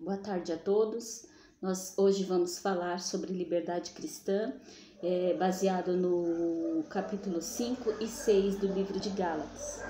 Boa tarde a todos. Nós hoje vamos falar sobre liberdade cristã, baseado no capítulo 5 e 6 do livro de Gálatas.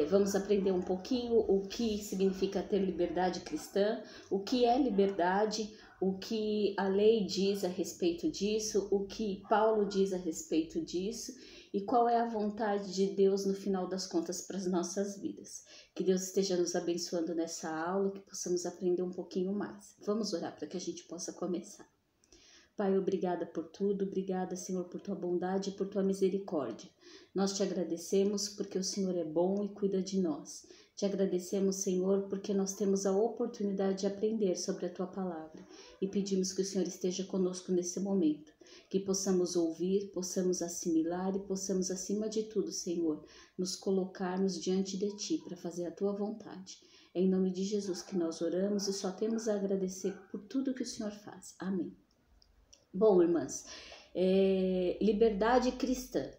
Vamos aprender um pouquinho o que significa ter liberdade cristã, o que é liberdade, o que a lei diz a respeito disso, o que Paulo diz a respeito disso e qual é a vontade de Deus no final das contas para as nossas vidas. Que Deus esteja nos abençoando nessa aula, que possamos aprender um pouquinho mais. Vamos orar para que a gente possa começar. Pai, obrigada por tudo, obrigada, Senhor, por tua bondade e por tua misericórdia. Nós te agradecemos porque o Senhor é bom e cuida de nós. Te agradecemos, Senhor, porque nós temos a oportunidade de aprender sobre a tua palavra e pedimos que o Senhor esteja conosco nesse momento, que possamos ouvir, possamos assimilar e possamos, acima de tudo, Senhor, nos colocarmos diante de ti para fazer a tua vontade. É em nome de Jesus que nós oramos e só temos a agradecer por tudo que o Senhor faz. Amém. Bom, irmãs, liberdade cristã.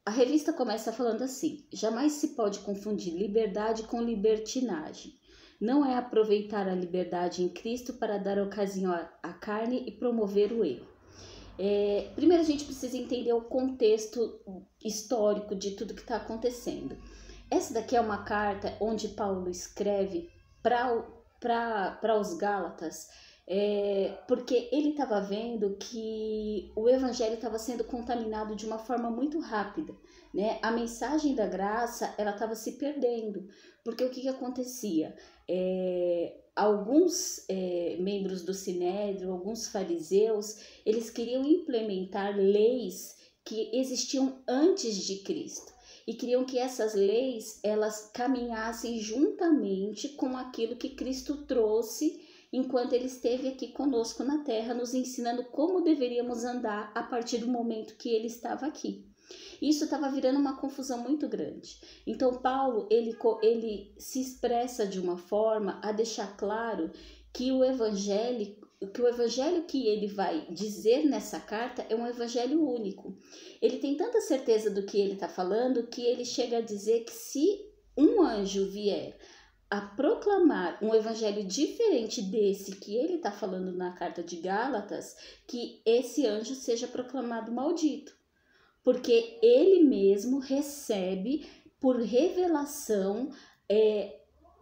A revista começa falando assim: jamais se pode confundir liberdade com libertinagem. Não é aproveitar a liberdade em Cristo para dar ocasião à carne e promover o erro. Primeiro a gente precisa entender o contexto histórico de tudo que está acontecendo. Essa daqui é uma carta onde Paulo escreve para os Gálatas, porque ele estava vendo que o evangelho estava sendo contaminado de uma forma muito rápida, né? A mensagem da graça, ela estava se perdendo, porque o que acontecia? Alguns membros do Sinédrio, alguns fariseus, eles queriam implementar leis que existiam antes de Cristo e queriam que essas leis elas caminhassem juntamente com aquilo que Cristo trouxe enquanto ele esteve aqui conosco na terra, nos ensinando como deveríamos andar a partir do momento que ele estava aqui. Isso estava virando uma confusão muito grande. Então Paulo, ele se expressa de uma forma a deixar claro que o evangelho que ele vai dizer nessa carta é um evangelho único. Ele tem tanta certeza do que ele está falando que ele chega a dizer que se um anjo vier a proclamar um evangelho diferente desse que ele está falando na carta de Gálatas, que esse anjo seja proclamado maldito, porque ele mesmo recebe por revelação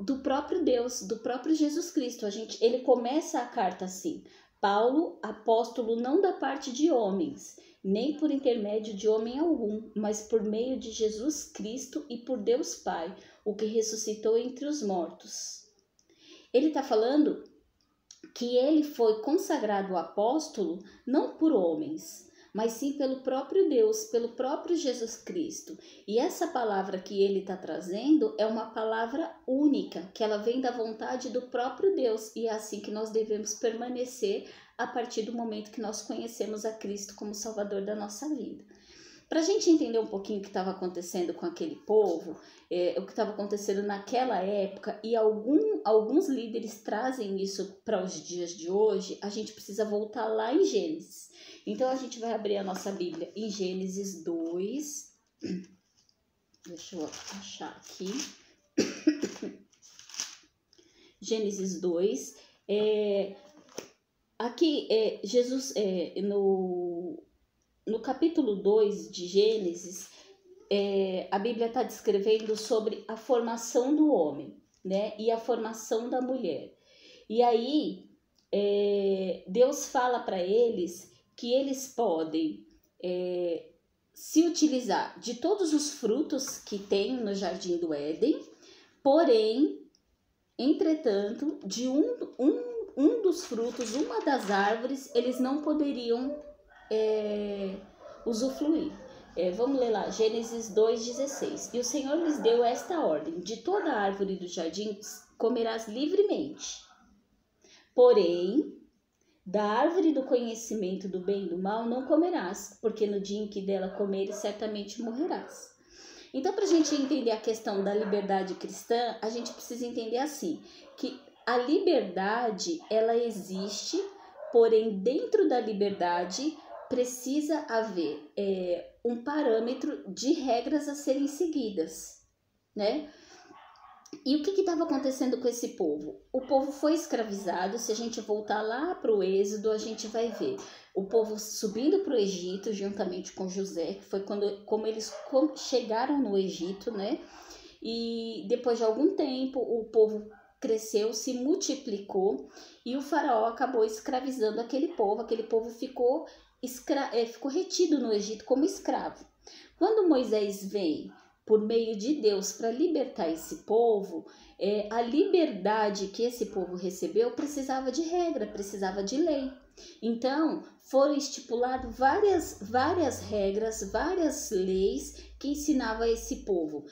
do próprio Deus, do próprio Jesus Cristo. Ele começa a carta assim: Paulo, apóstolo não da parte de homens, nem por intermédio de homem algum, mas por meio de Jesus Cristo e por Deus Pai, o que ressuscitou entre os mortos. Ele está falando que ele foi consagrado apóstolo não por homens, mas sim pelo próprio Deus, pelo próprio Jesus Cristo. E essa palavra que ele está trazendo é uma palavra única, que ela vem da vontade do próprio Deus, e é assim que nós devemos permanecer a partir do momento que nós conhecemos a Cristo como Salvador da nossa vida. Para a gente entender um pouquinho o que estava acontecendo com aquele povo, o que estava acontecendo naquela época, e alguns líderes trazem isso para os dias de hoje, a gente precisa voltar lá em Gênesis. Então a gente vai abrir a nossa Bíblia em Gênesis 2. Deixa eu achar aqui. Gênesis 2. Aqui, Jesus, no capítulo 2 de Gênesis, a Bíblia está descrevendo sobre a formação do homem, né? E a formação da mulher. E aí, Deus fala para eles que eles podem se utilizar de todos os frutos que tem no Jardim do Éden, porém, entretanto, de um dos frutos, uma das árvores, eles não poderiam usufruir. Vamos ler lá, Gênesis 2,16. E o Senhor lhes deu esta ordem: de toda árvore do jardim comerás livremente, porém, da árvore do conhecimento do bem e do mal não comerás, porque no dia em que dela comeres, certamente morrerás. Então, para a gente entender a questão da liberdade cristã, a gente precisa entender assim, que a liberdade, ela existe, porém, dentro da liberdade, precisa haver um parâmetro de regras a serem seguidas, né? E o que estava acontecendo com esse povo? O povo foi escravizado. Se a gente voltar lá para o Êxodo, a gente vai ver o povo subindo para o Egito juntamente com José, que foi como eles chegaram no Egito, né? E depois de algum tempo, o povo cresceu, se multiplicou e o faraó acabou escravizando aquele povo ficou retido no Egito como escravo. Quando Moisés vem por meio de Deus para libertar esse povo, a liberdade que esse povo recebeu precisava de regra, precisava de lei. Então, foram estipuladas várias regras, várias leis que ensinavam a esse povo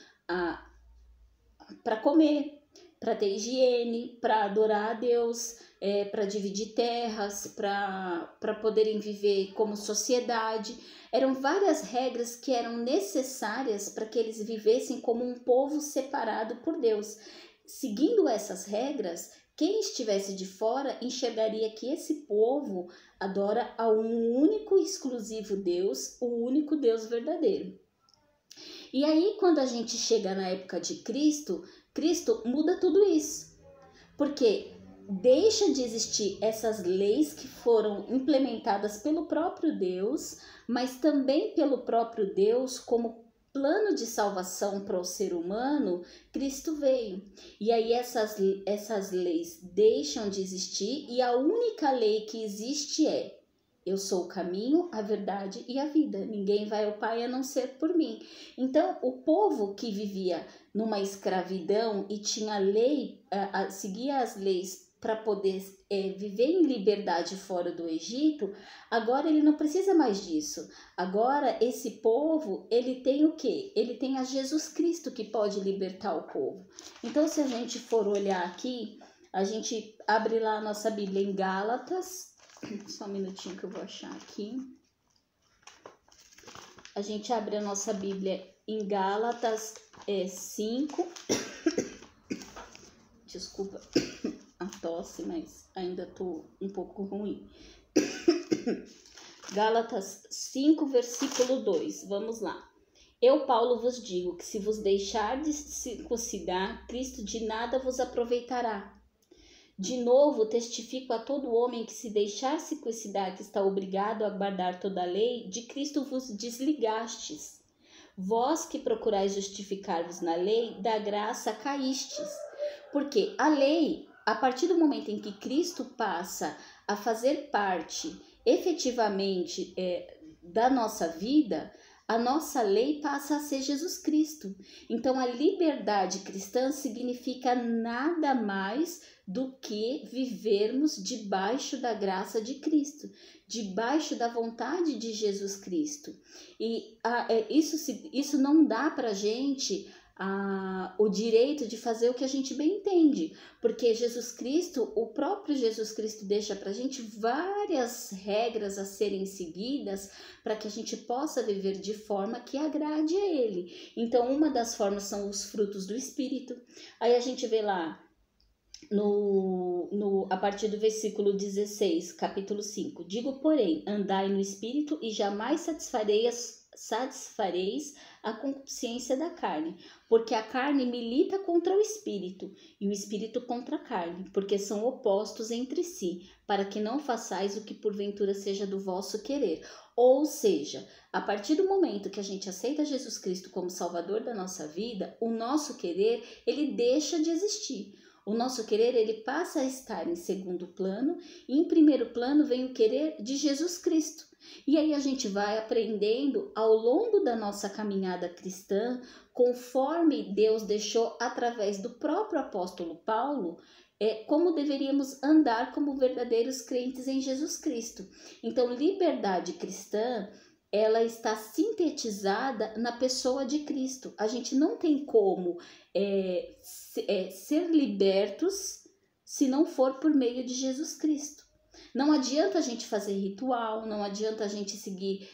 para comer, para ter higiene, para adorar a Deus, para dividir terras, para poderem viver como sociedade. Eram várias regras que eram necessárias para que eles vivessem como um povo separado por Deus. Seguindo essas regras, quem estivesse de fora enxergaria que esse povo adora a um único e exclusivo Deus, o único Deus verdadeiro. E aí, quando a gente chega na época de Cristo, Cristo muda tudo isso. Porque deixa de existir essas leis que foram implementadas pelo próprio Deus, mas também pelo próprio Deus como plano de salvação para o ser humano, Cristo veio. E aí essas leis deixam de existir e a única lei que existe é: eu sou o caminho, a verdade e a vida. Ninguém vai ao Pai a não ser por mim. Então, o povo que vivia numa escravidão e tinha lei, seguia as leis para poder viver em liberdade fora do Egito, agora ele não precisa mais disso. Agora, esse povo, ele tem o quê? Ele tem a Jesus Cristo que pode libertar o povo. Então, se a gente for olhar aqui, a gente abre lá a nossa Bíblia em Gálatas. Só um minutinho que eu vou achar aqui. A gente abre a nossa Bíblia em Gálatas 5. Desculpa a tosse, mas ainda tô um pouco ruim. Gálatas 5, versículo 2. Vamos lá. Eu, Paulo, vos digo que se vos deixardes circuncidar, Cristo de nada vos aproveitará. De novo, testifico a todo homem que se deixar circuncidar, que está obrigado a guardar toda a lei, de Cristo vos desligastes. Vós que procurais justificar-vos na lei, da graça caístes. Porque a lei, a partir do momento em que Cristo passa a fazer parte efetivamente da nossa vida, a nossa lei passa a ser Jesus Cristo. Então, a liberdade cristã significa nada mais do que vivermos debaixo da graça de Cristo, debaixo da vontade de Jesus Cristo. E isso não dá para a gente o direito de fazer o que a gente bem entende, porque Jesus Cristo, o próprio Jesus Cristo deixa para a gente várias regras a serem seguidas para que a gente possa viver de forma que agrade a Ele. Então, uma das formas são os frutos do Espírito. Aí a gente vê lá, a partir do versículo 16, capítulo 5. Digo, porém, andai no Espírito e jamais satisfareis a consciência da carne, porque a carne milita contra o Espírito e o Espírito contra a carne, porque são opostos entre si, para que não façais o que porventura seja do vosso querer. Ou seja, a partir do momento que a gente aceita Jesus Cristo como Salvador da nossa vida, o nosso querer, ele deixa de existir. O nosso querer, ele passa a estar em segundo plano e em primeiro plano vem o querer de Jesus Cristo. E aí a gente vai aprendendo ao longo da nossa caminhada cristã, conforme Deus deixou através do próprio apóstolo Paulo, como deveríamos andar como verdadeiros crentes em Jesus Cristo. Então, liberdade cristã, ela está sintetizada na pessoa de Cristo. A gente não tem como ser libertos se não for por meio de Jesus Cristo. Não adianta a gente fazer ritual, não adianta a gente seguir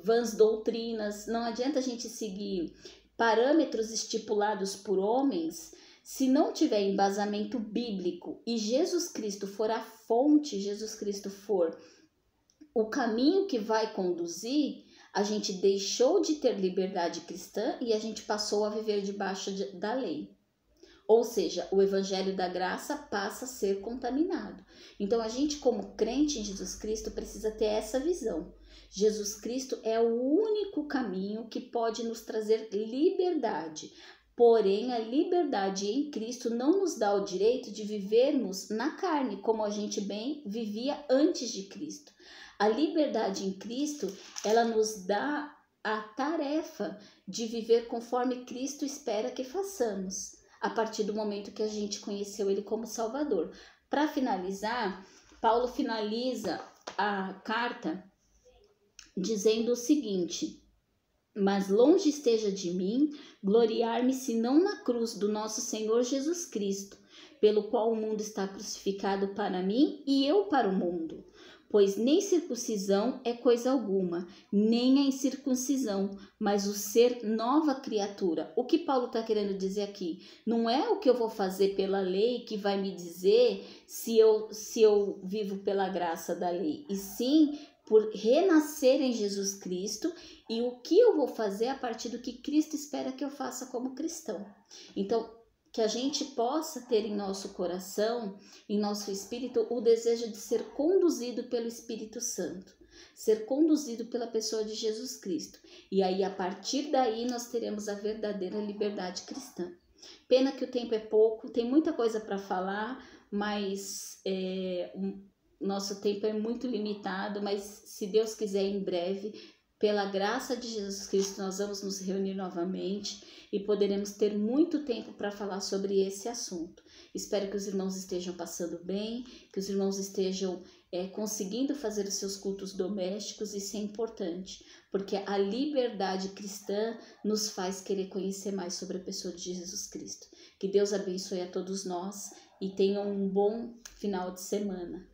vãs doutrinas, não adianta a gente seguir parâmetros estipulados por homens, se não tiver embasamento bíblico e Jesus Cristo for a fonte, Jesus Cristo for o caminho que vai conduzir, a gente deixou de ter liberdade cristã e a gente passou a viver debaixo da lei. Ou seja, o evangelho da graça passa a ser contaminado. Então a gente, como crente em Jesus Cristo, precisa ter essa visão. Jesus Cristo é o único caminho que pode nos trazer liberdade. Porém, a liberdade em Cristo não nos dá o direito de vivermos na carne, como a gente bem vivia antes de Cristo. A liberdade em Cristo, ela nos dá a tarefa de viver conforme Cristo espera que façamos, a partir do momento que a gente conheceu Ele como Salvador. Para finalizar, Paulo finaliza a carta dizendo o seguinte: mas longe esteja de mim gloriar-me senão na cruz do nosso Senhor Jesus Cristo, pelo qual o mundo está crucificado para mim e eu para o mundo. Pois nem circuncisão é coisa alguma, nem a incircuncisão, mas o ser nova criatura. O que Paulo está querendo dizer aqui? Não é o que eu vou fazer pela lei que vai me dizer se eu vivo pela graça da lei, e sim por renascer em Jesus Cristo e o que eu vou fazer a partir do que Cristo espera que eu faça como cristão. Então, que a gente possa ter em nosso coração, em nosso espírito, o desejo de ser conduzido pelo Espírito Santo, ser conduzido pela pessoa de Jesus Cristo. E aí, a partir daí, nós teremos a verdadeira liberdade cristã. Pena que o tempo é pouco, tem muita coisa para falar, mas nosso tempo é muito limitado, mas se Deus quiser, em breve, pela graça de Jesus Cristo, nós vamos nos reunir novamente e poderemos ter muito tempo para falar sobre esse assunto. Espero que os irmãos estejam passando bem, que os irmãos estejam conseguindo fazer os seus cultos domésticos. Isso é importante, porque a liberdade cristã nos faz querer conhecer mais sobre a pessoa de Jesus Cristo. Que Deus abençoe a todos nós e tenham um bom final de semana.